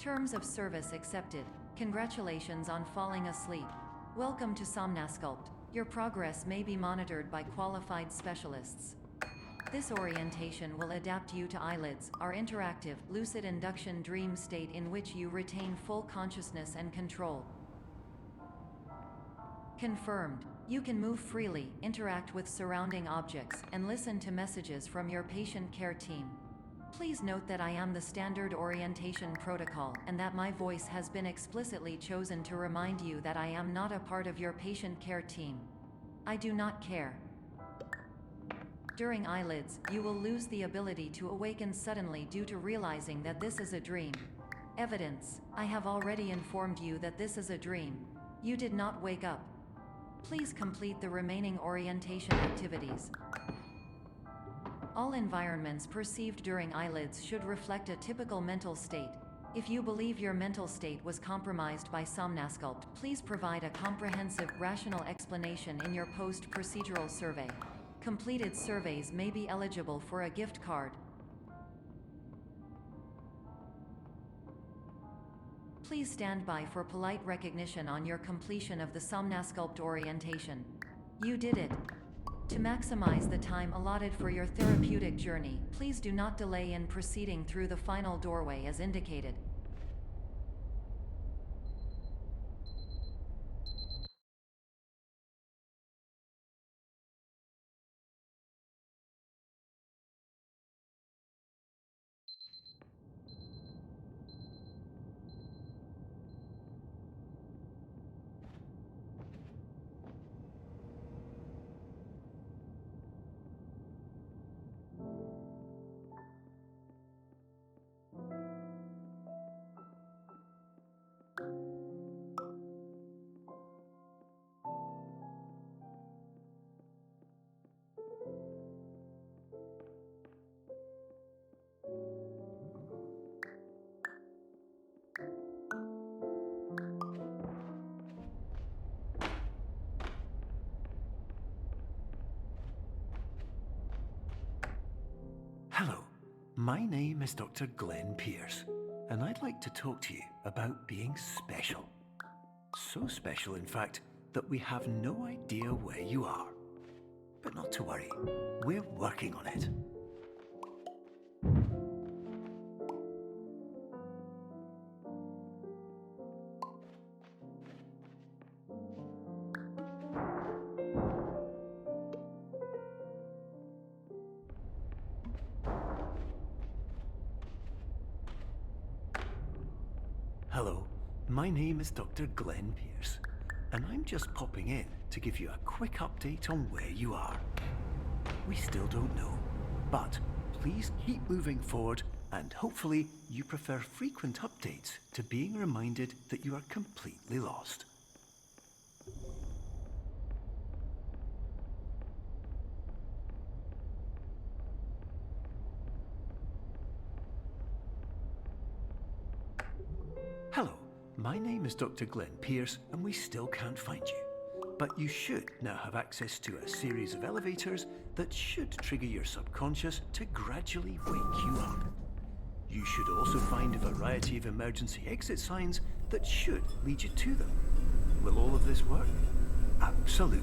Terms of service accepted. Congratulations on falling asleep. Welcome to Somnasculpt. Your progress may be monitored by qualified specialists. This orientation will adapt you to eyelids, our interactive, lucid induction dream state in which you retain full consciousness and control. Confirmed. You can move freely, interact with surrounding objects, and listen to messages from your patient care team. Please note that I am the standard orientation protocol, and that my voice has been explicitly chosen to remind you that I am not a part of your patient care team. I do not care. During eyelids, you will lose the ability to awaken suddenly due to realizing that this is a dream. Evidence. I have already informed you that this is a dream. You did not wake up. Please complete the remaining orientation activities. All environments perceived during eyelids should reflect a typical mental state. If you believe your mental state was compromised by Somnasculpt, please provide a comprehensive, rational explanation in your post-procedural survey. Completed surveys may be eligible for a gift card. Please stand by for polite recognition on your completion of the Somnasculpt orientation. You did it. To maximize the time allotted for your therapeutic journey, please do not delay in proceeding through the final doorway as indicated. Hello, my name is Dr. Glenn Pierce, and I'd like to talk to you about being special. So special, in fact, that we have no idea where you are. But not to worry, we're working on it. Hello, my name is Dr. Glenn Pierce, and I'm just popping in to give you a quick update on where you are. We still don't know, but please keep moving forward, and hopefully you prefer frequent updates to being reminded that you are completely lost. Hello, my name is Dr. Glenn Pierce, and we still can't find you. But you should now have access to a series of elevators that should trigger your subconscious to gradually wake you up. You should also find a variety of emergency exit signs that should lead you to them. Will all of this work? Absolutely.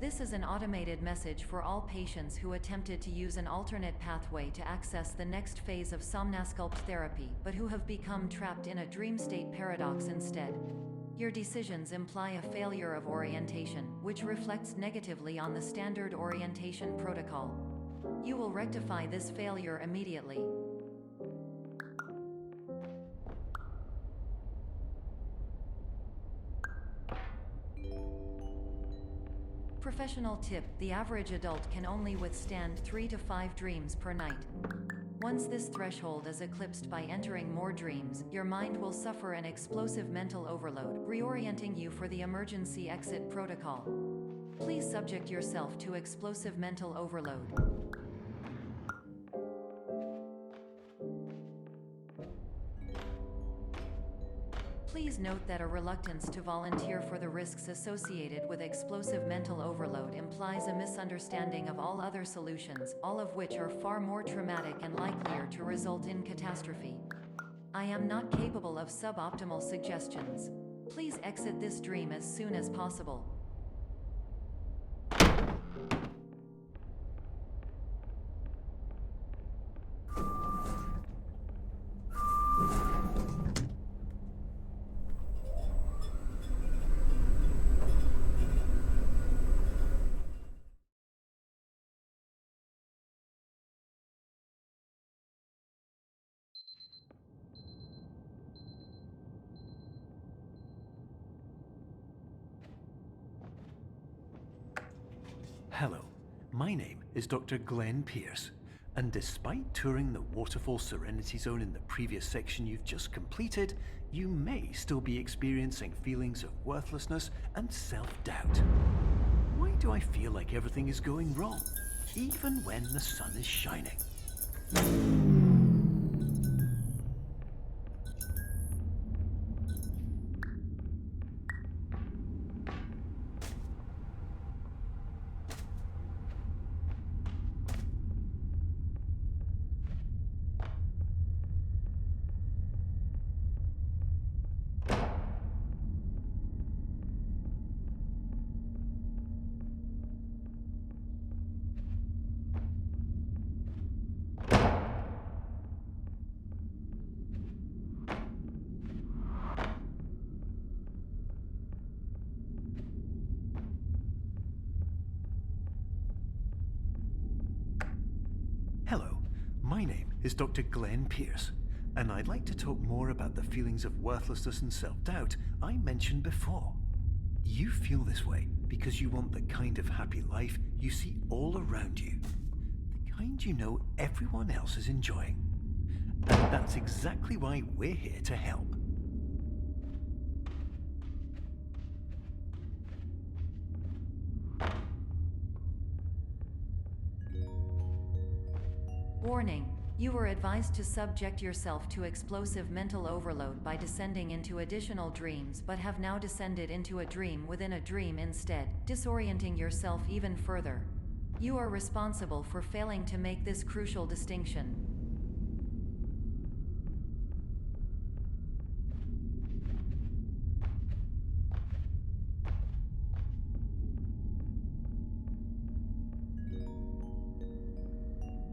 This is an automated message for all patients who attempted to use an alternate pathway to access the next phase of Somnasculpt therapy, but who have become trapped in a dream state paradox instead. Your decisions imply a failure of orientation, which reflects negatively on the standard orientation protocol. You will rectify this failure immediately. Professional tip: the average adult can only withstand 3 to 5 dreams per night. Once this threshold is eclipsed by entering more dreams, your mind will suffer an explosive mental overload, reorienting you for the emergency exit protocol. Please subject yourself to explosive mental overload. Please note that a reluctance to volunteer for the risks associated with explosive mental overload implies a misunderstanding of all other solutions, all of which are far more traumatic and likelier to result in catastrophe. I am not capable of suboptimal suggestions. Please exit this dream as soon as possible. Hello, my name is Dr. Glenn Pierce, and despite touring the Waterfall Serenity Zone in the previous section you've just completed, you may still be experiencing feelings of worthlessness and self-doubt. Why do I feel like everything is going wrong, even when the sun is shining? Hello, my name is Dr. Glenn Pierce, and I'd like to talk more about the feelings of worthlessness and self-doubt I mentioned before. You feel this way because you want the kind of happy life you see all around you, the kind you know everyone else is enjoying. And that's exactly why we're here to help. Warning: you were advised to subject yourself to explosive mental overload by descending into additional dreams, but have now descended into a dream within a dream instead, disorienting yourself even further. You are responsible for failing to make this crucial distinction.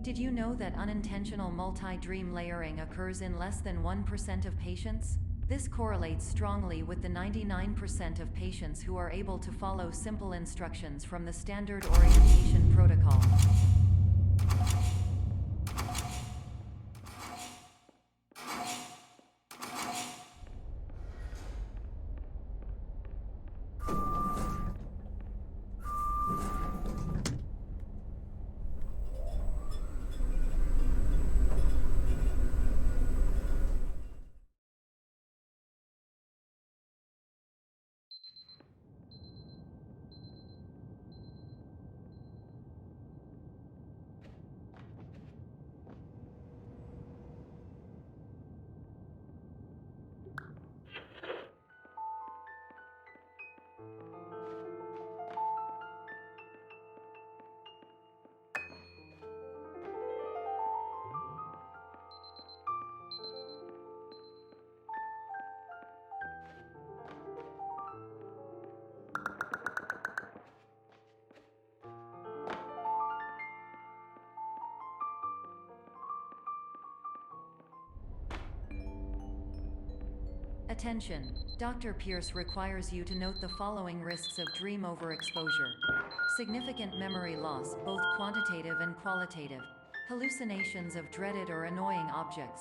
Did you know that unintentional multi-dream layering occurs in less than 1% of patients? This correlates strongly with the 99% of patients who are able to follow simple instructions from the standard orientation protocol. Attention! Dr. Pierce requires you to note the following risks of dream overexposure. Significant memory loss, both quantitative and qualitative. Hallucinations of dreaded or annoying objects.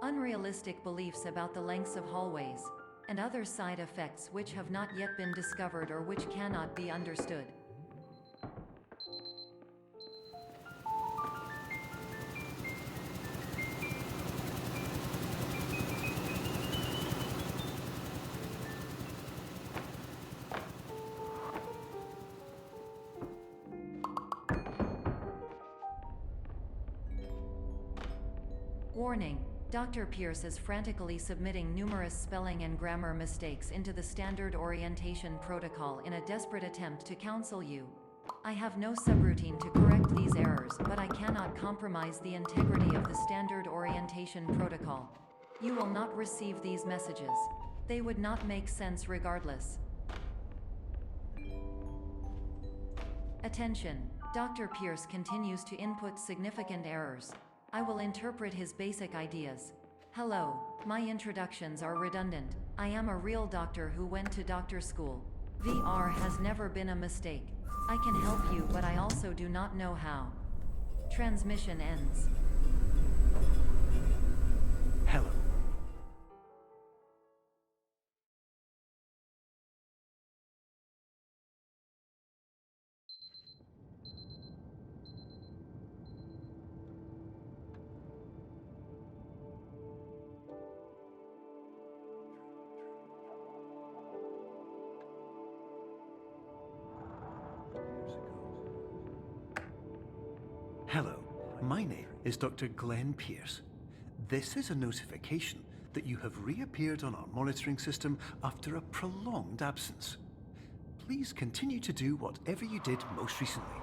Unrealistic beliefs about the lengths of hallways. And other side effects which have not yet been discovered or which cannot be understood. Warning, Dr. Pierce is frantically submitting numerous spelling and grammar mistakes into the standard orientation protocol in a desperate attempt to counsel you. I have no subroutine to correct these errors, but I cannot compromise the integrity of the standard orientation protocol. You will not receive these messages. They would not make sense regardless. Attention, Dr. Pierce continues to input significant errors. I will interpret his basic ideas. Hello, my introductions are redundant. I am a real doctor who went to doctor school. VR has never been a mistake. I can help you, but I also do not know how. Transmission ends. Hello. Hello, my name is Dr. Glenn Pierce. This is a notification that you have reappeared on our monitoring system after a prolonged absence. Please continue to do whatever you did most recently,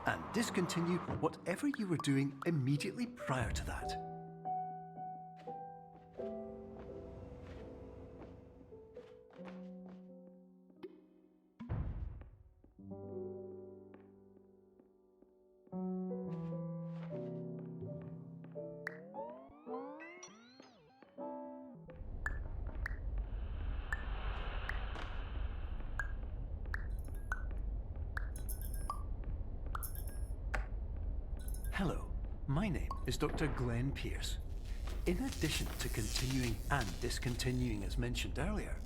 and discontinue whatever you were doing immediately prior to that. Hello, my name is Dr. Glenn Pierce. In addition to continuing and discontinuing as mentioned earlier,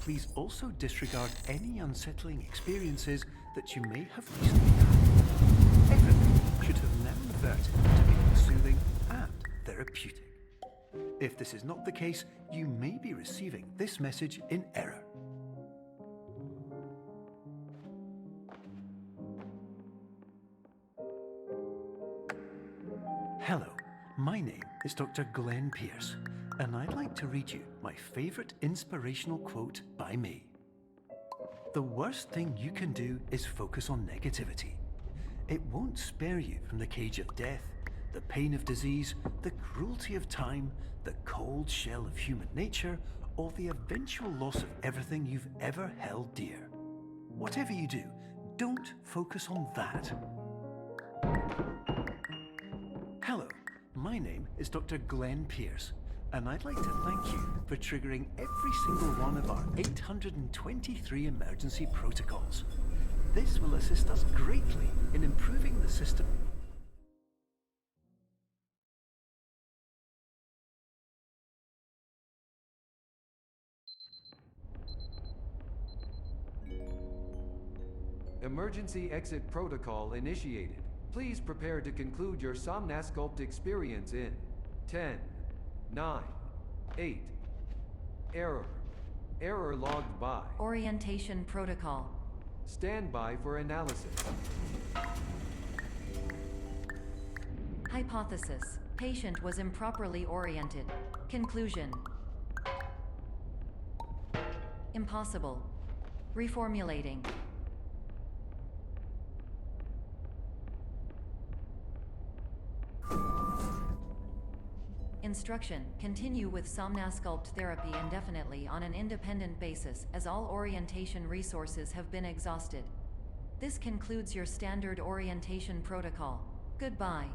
please also disregard any unsettling experiences that you may have recently had. Everything should have now reverted to being soothing and therapeutic. If this is not the case, you may be receiving this message in error. Hello, my name is Dr. Glenn Pierce, and I'd like to read you my favorite inspirational quote by me. The worst thing you can do is focus on negativity. It won't spare you from the cage of death, the pain of disease, the cruelty of time, the cold shell of human nature, or the eventual loss of everything you've ever held dear. Whatever you do, don't focus on that. Hello, my name is Dr. Glenn Pierce, and I'd like to thank you for triggering every single one of our 823 emergency protocols. This will assist us greatly in improving the system. Emergency exit protocol initiated. Please prepare to conclude your Somnasculpt experience in 10, 9, 8. Error. Error logged by. Orientation protocol. Stand by for analysis. Hypothesis. Patient was improperly oriented. Conclusion. Impossible. Reformulating. Instruction. Continue with Somnasculpt therapy indefinitely on an independent basis, as all orientation resources have been exhausted. This concludes your standard orientation protocol. Goodbye.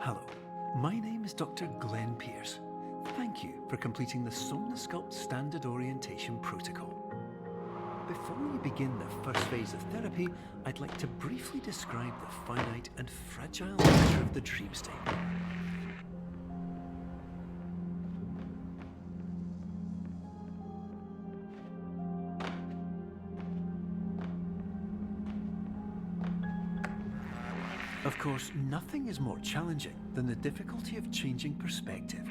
Hello, my name is Dr. Glenn Pierce. Thank you for completing the Somnosculpt Standard Orientation Protocol. Before you begin the first phase of therapy, I'd like to briefly describe the finite and fragile nature of the dream state. Of course, nothing is more challenging than the difficulty of changing perspective,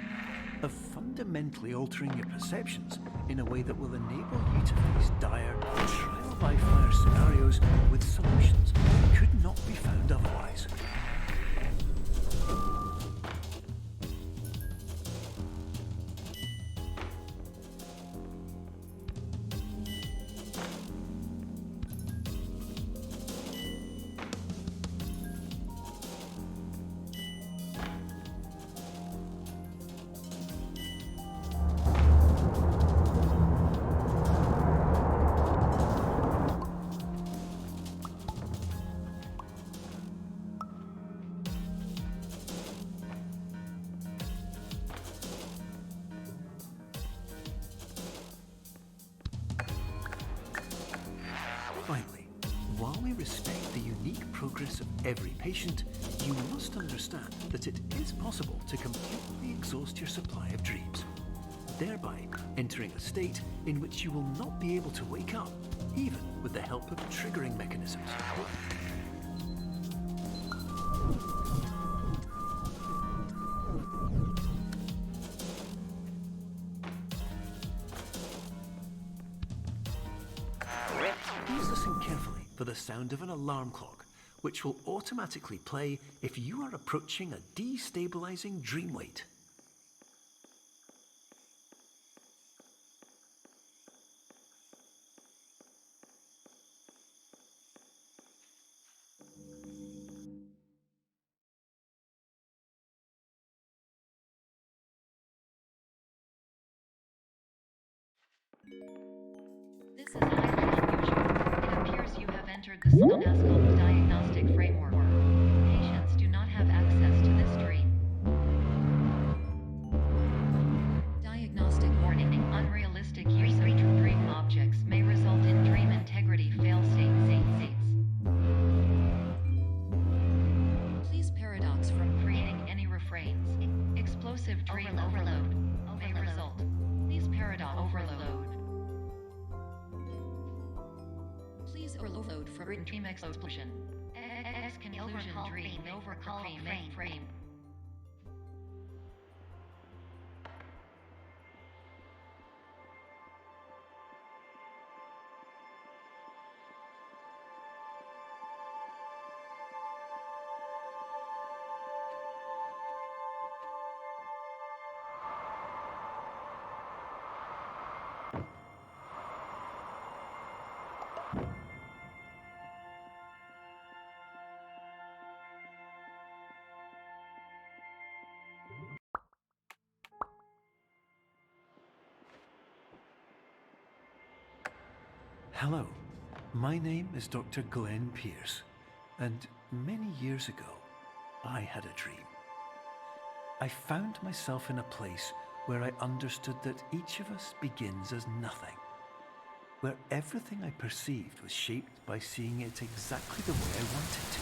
of fundamentally altering your perceptions in a way that will enable you to face dire, trial-by-fire scenarios with solutions that could not be found otherwise. Finally, while we respect the unique progress of every patient, you must understand that it is possible to completely exhaust your supply of dreams, thereby entering a state in which you will not be able to wake up, even with the help of triggering mechanisms. Please listen carefully for the sound of an alarm clock, which will automatically play if you are approaching a destabilizing dream weight. This is highly unusual. It appears you have entered the Somnosculpt diagnostic framework. Patients do not have access to this dream. Diagnostic warning. Unrealistic use of dream objects may result in dream integrity fail-states. Please paradox from creating any refrains. Explosive dream overload may result. Please paradox overload. Please overload for dream explosion. Conclusion dream overcall frame. Hello, my name is Dr. Glenn Pierce, and many years ago, I had a dream. I found myself in a place where I understood that each of us begins as nothing, where everything I perceived was shaped by seeing it exactly the way I wanted to.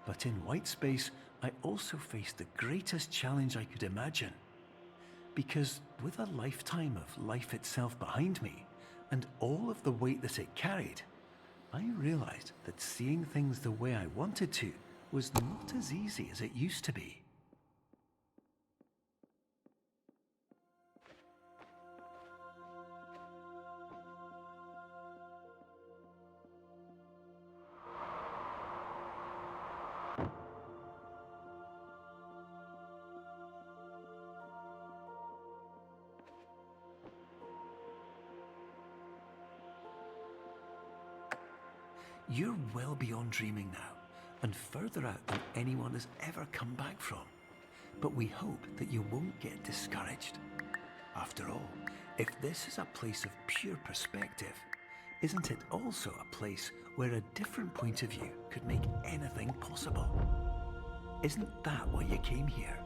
But in white space, I also faced the greatest challenge I could imagine. Because with a lifetime of life itself behind me, and all of the weight that it carried, I realized that seeing things the way I wanted to was not as easy as it used to be. You're well beyond dreaming now, and further out than anyone has ever come back from. But we hope that you won't get discouraged. After all, if this is a place of pure perspective, isn't it also a place where a different point of view could make anything possible? Isn't that why you came here?